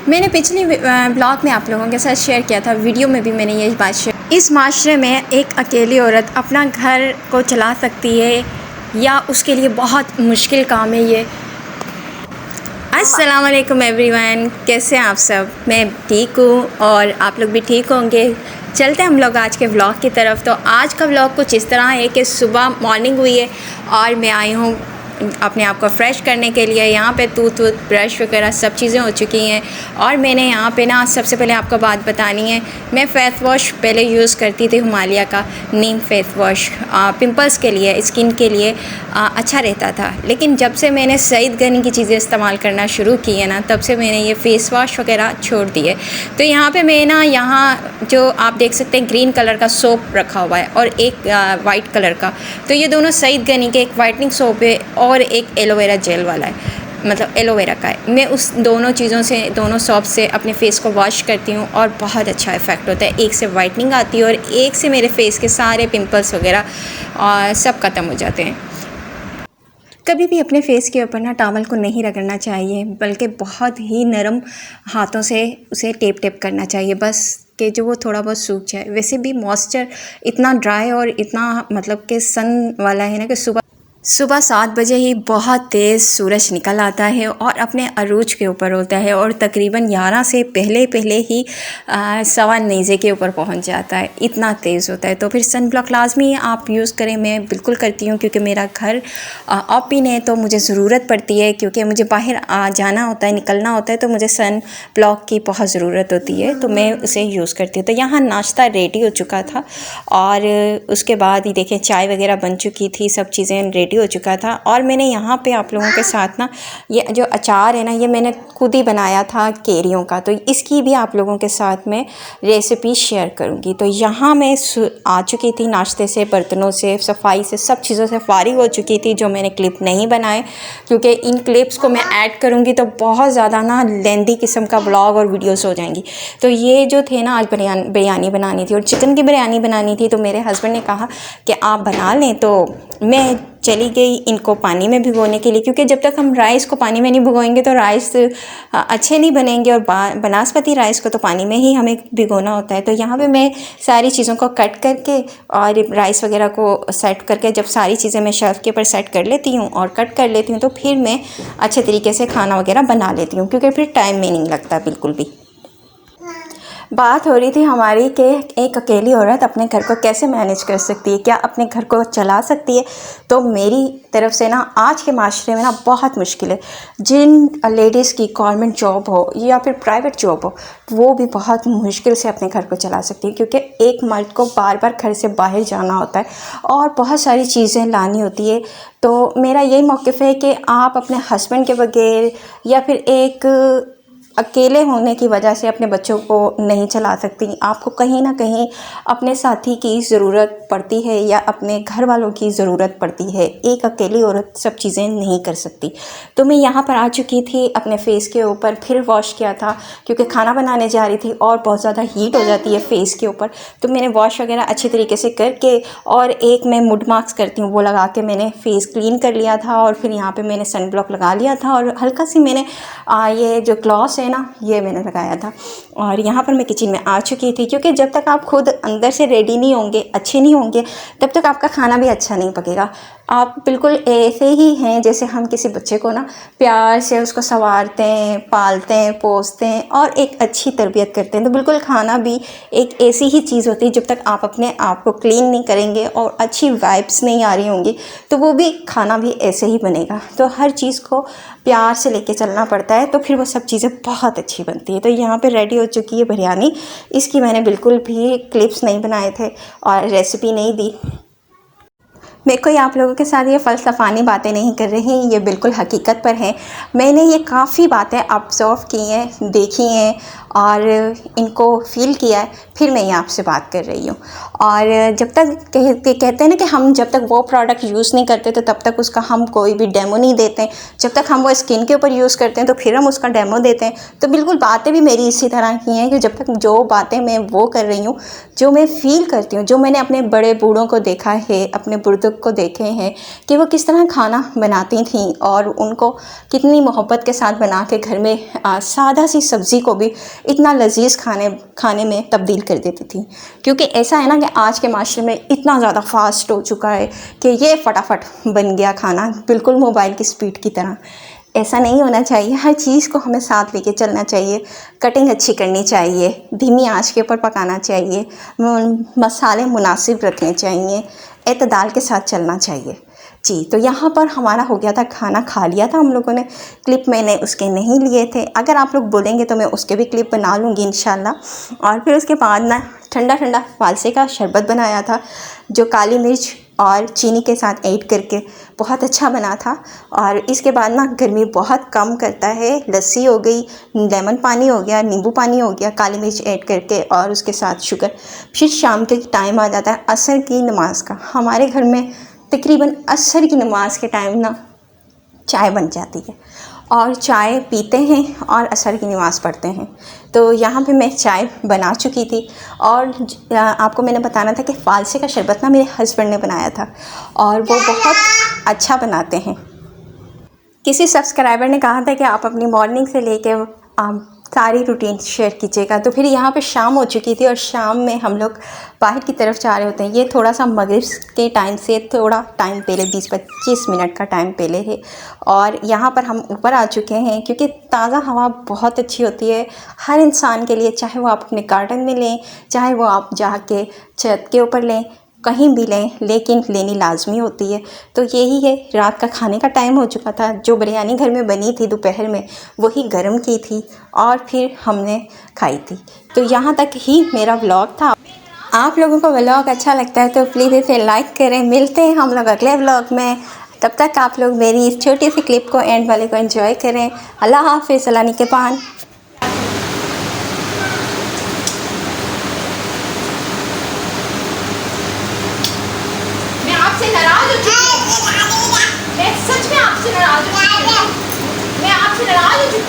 मैंने पिछले ब्लॉग में आप लोगों के साथ शेयर किया था, वीडियो में भी मैंने ये बात शेयर। इस माशरे में एक अकेली औरत अपना घर को चला सकती है या उसके लिए बहुत मुश्किल काम है ये। अस्सलाम वालेकुम एवरीवन, कैसे हैं आप सब? मैं ठीक हूँ और आप लोग भी ठीक होंगे। चलते हैं हम लोग आज के व्लॉग की तरफ। तो आज का व्लॉग कुछ इस तरह है कि सुबह मॉर्निंग हुई है और मैं आई हूँ अपने आप को फ्रेश करने के लिए। यहाँ पे टूथ ब्रश वगैरह सब चीज़ें हो चुकी हैं और मैंने यहाँ पे ना सबसे पहले आपको बात बतानी है। मैं फेस वॉश पहले यूज़ करती थी हिमालय का नीम फेस वॉश, पिंपल्स के लिए, स्किन के लिए अच्छा रहता था। लेकिन जब से मैंने सईद गनी की चीज़ें इस्तेमाल करना शुरू की है ना, तब से मैंने ये फेस वॉश वगैरह छोड़ दिए। तो यहाँ पर मैं ना यहाँ जो आप देख सकते हैं ग्रीन कलर का सोप रखा हुआ है और एक वाइट कलर का। तो ये दोनों सईद गनी के, एक वाइटनिंग सोप है और एक एलोवेरा जेल वाला है, मतलब एलोवेरा का है। मैं उस दोनों चीज़ों से, दोनों सोप से अपने फेस को वॉश करती हूँ और बहुत अच्छा इफ़ेक्ट होता है। एक से वाइटनिंग आती है और एक से मेरे फेस के सारे पिंपल्स वगैरह सब ख़त्म हो जाते हैं। कभी भी अपने फेस के ऊपर ना टॉवल को नहीं रगड़ना चाहिए, बल्कि बहुत ही नरम हाथों से उसे टेप टेप करना चाहिए, बस कि जो वो थोड़ा बहुत सूख जाए। वैसे भी मॉइस्चर इतना ड्राई और इतना मतलब कि सन वाला है ना कि सुबह 7 बजे ही बहुत तेज़ सूरज निकल आता है और अपने अरूज के ऊपर होता है और तकरीबन 11 से पहले ही सवा नेज़े के ऊपर पहुंच जाता है, इतना तेज़ होता है। तो फिर सन ब्लॉक लाजमी आप यूज़ करें। मैं बिल्कुल करती हूँ क्योंकि मेरा घर ओपन है, तो मुझे ज़रूरत पड़ती है, क्योंकि मुझे बाहर जाना होता है, निकलना होता है, तो मुझे सन ब्लॉक की बहुत ज़रूरत होती है, तो मैं उसे यूज़ करती हूँ। तो यहाँ नाश्ता रेडी हो चुका था और उसके बाद ही देखें चाय वगैरह बन चुकी थी, सब चीज़ें रेडी हो चुका था। और मैंने यहाँ पे आप लोगों के साथ ना ये जो अचार है ना, ये मैंने खुद ही बनाया था केरियों का, तो इसकी भी आप लोगों के साथ में रेसिपी शेयर करूँगी। तो यहाँ मैं आ चुकी थी नाश्ते से, बर्तनों से, सफाई से, सब चीज़ों से फारिग हो चुकी थी। जो मैंने क्लिप नहीं बनाए, क्योंकि इन क्लिप्स को मैं ऐड करूँगी तो बहुत ज़्यादा ना लेंदी किस्म का ब्लॉग और वीडियोस हो जाएंगी। तो ये जो थे ना, आज बिरयानी बनानी थी और चिकन की बिरयानी बनानी थी। तो मेरे हस्बैंड ने कहा कि आप बना लें, तो मैं चली गई इनको पानी में भिगोने के लिए, क्योंकि जब तक हम राइस को पानी में नहीं भिगोएंगे तो राइस अच्छे नहीं बनेंगे और बनास्पति राइस को तो पानी में ही हमें भिगोना होता है। तो यहाँ पे मैं सारी चीज़ों को कट करके और राइस वगैरह को सेट करके, जब सारी चीज़ें मैं शेल्फ़ के ऊपर सेट कर लेती हूँ और कट कर लेती हूँ, तो फिर मैं अच्छे तरीके से खाना वगैरह बना लेती हूँ, क्योंकि फिर टाइम में नहीं लगता बिल्कुल भी। बात हो रही थी हमारी कि एक अकेली औरत अपने घर को कैसे मैनेज कर सकती है, क्या अपने घर को चला सकती है। तो मेरी तरफ से ना आज के माशरे में ना बहुत मुश्किल है। जिन लेडीज़ की गवर्नमेंट जॉब हो या फिर प्राइवेट जॉब हो, वो भी बहुत मुश्किल से अपने घर को चला सकती है, क्योंकि एक मर्द को बार बार घर से बाहर जाना होता है और बहुत सारी चीज़ें लानी होती है। तो मेरा यही मौक़िफ़ है कि आप अपने हस्बैंड के बगैर या फिर एक अकेले होने की वजह से अपने बच्चों को नहीं चला सकती। आपको कहीं ना कहीं अपने साथी की ज़रूरत पड़ती है या अपने घर वालों की ज़रूरत पड़ती है। एक अकेली औरत सब चीज़ें नहीं कर सकती। तो मैं यहाँ पर आ चुकी थी, अपने फेस के ऊपर फिर वॉश किया था, क्योंकि खाना बनाने जा रही थी और बहुत ज़्यादा हीट हो जाती है फेस के ऊपर। तो मैंने वॉश वगैरह अच्छे तरीके से करके और एक मैं मुड मास्क करती हूँ, वो लगा के मैंने फेस क्लीन कर लिया था। और फिर यहाँ पर मैंने सन ब्लॉक लगा लिया था और हल्का सी मैंने ये जो ग्लॉस है ना, ये मैंने लगाया था। और यहाँ पर मैं किचन में आ चुकी थी, क्योंकि जब तक आप खुद अंदर से रेडी नहीं होंगे, अच्छे नहीं होंगे, तब तक आपका खाना भी अच्छा नहीं पकेगा। आप बिल्कुल ऐसे ही हैं जैसे हम किसी बच्चे को ना प्यार से उसको संवारते हैं, पालते हैं, पोसते हैं और एक अच्छी तरबियत करते हैं। तो बिल्कुल खाना भी एक ऐसी ही चीज़ होती है, जब तक आप अपने आप को क्लीन नहीं करेंगे और अच्छी वाइब्स नहीं आ रही होंगी, तो वो भी खाना भी ऐसे ही बनेगा। तो हर चीज़ को प्यार से लेके चलना पड़ता है, तो फिर वो सब चीज़ें बहुत अच्छी बनती है। तो यहाँ पे रेडी हो चुकी है बिरयानी। इसकी मैंने बिल्कुल भी क्लिप्स नहीं बनाए थे और रेसिपी नहीं दी। मैं कोई आप लोगों के साथ ये फ़लसफ़ानी बातें नहीं कर रही, ये बिल्कुल हकीकत पर हैं। मैंने ये काफ़ी बातें ऑब्ज़र्व की हैं, देखी हैं और इनको फ़ील किया है, फिर मैं ये आपसे बात कर रही हूँ। और जब तक कहते हैं ना कि हम जब तक वो प्रोडक्ट यूज़ नहीं करते तो तब तक उसका हम कोई भी डेमो नहीं देते हैं। जब तक हम वो स्किन के ऊपर यूज़ करते हैं तो फिर हम उसका डेमो देते हैं। तो बिल्कुल बातें भी मेरी इसी तरह की हैं कि जब तक जो बातें मैं वो कर रही हूँ, जो मैं फ़ील करती हूँ, जो मैंने अपने बड़े बूढ़ों को देखा है, अपने बुजुर्ग लुक को देखे हैं कि वो किस तरह खाना बनाती थीं और उनको कितनी मोहब्बत के साथ बना के घर में सादा सी सब्ज़ी को भी इतना लजीज खाने में तब्दील कर देती थी। क्योंकि ऐसा है ना कि आज के माशरे में इतना ज़्यादा फास्ट हो चुका है कि ये फटाफट बन गया खाना, बिल्कुल मोबाइल की स्पीड की तरह। ऐसा नहीं होना चाहिए, हर चीज़ को हमें साथ लेके चलना चाहिए। कटिंग अच्छी करनी चाहिए, धीमी आंच के ऊपर पकाना चाहिए, मसाले मुनासिब रखने चाहिए, एतदाल के साथ चलना चाहिए जी। तो यहाँ पर हमारा हो गया था, खाना खा लिया था हम लोगों ने। क्लिप मैंने उसके नहीं लिए थे, अगर आप लोग बोलेंगे तो मैं उसके भी क्लिप बना लूँगी इंशाल्लाह। और फिर उसके बाद ना ठंडा ठंडा फालसे का शरबत बनाया था, जो काली मिर्च और चीनी के साथ ऐड करके बहुत अच्छा बना था। और इसके बाद ना गर्मी बहुत कम करता है, लस्सी हो गई, लेमन पानी हो गया, नींबू पानी हो गया, काली मिर्च ऐड करके और उसके साथ शुगर। फिर शाम के टाइम आ जाता है असर की नमाज़ का। हमारे घर में तकरीबन असर की नमाज़ के टाइम ना चाय बन जाती है और चाय पीते हैं और असर की नमाज़ पढ़ते हैं। तो यहाँ पे मैं चाय बना चुकी थी और आपको मैंने बताना था कि फालसे का शरबत ना मेरे हस्बैंड ने बनाया था और वो बहुत अच्छा बनाते हैं। किसी सब्सक्राइबर ने कहा था कि आप अपनी मॉर्निंग से लेके सारी रूटीन शेयर कीजिएगा। तो फिर यहाँ पे शाम हो चुकी थी और शाम में हम लोग बाहर की तरफ जा रहे होते हैं। ये थोड़ा सा मगरिब के टाइम से थोड़ा टाइम पहले, 20-25 मिनट का टाइम पहले है। और यहाँ पर हम ऊपर आ चुके हैं क्योंकि ताज़ा हवा बहुत अच्छी होती है हर इंसान के लिए, चाहे वो आप अपने गार्डन में लें, चाहे वो आप जाके छत के ऊपर लें, कहीं भी लें, लेकिन लेनी लाजमी होती है। तो यही है, रात का खाने का टाइम हो चुका था। जो बिरयानी घर में बनी थी दोपहर में, वही गर्म की थी और फिर हमने खाई थी। तो यहाँ तक ही मेरा व्लॉग था। आप लोगों को व्लॉग अच्छा लगता है तो प्लीज़ इसे लाइक करें। मिलते हैं हम लोग अगले व्लॉग में, तब तक आप लोग मेरी इस छोटी सी क्लिप को, एंड वाले को एंजॉय करें। अल्लाह हाफ़िज़, सलाम के पान। नाराज हो चुकी हूँ, मैं सच में आपसे नाराज हो चुकी हूँ, मैं आपसे नाराज हो चुकी हूँ।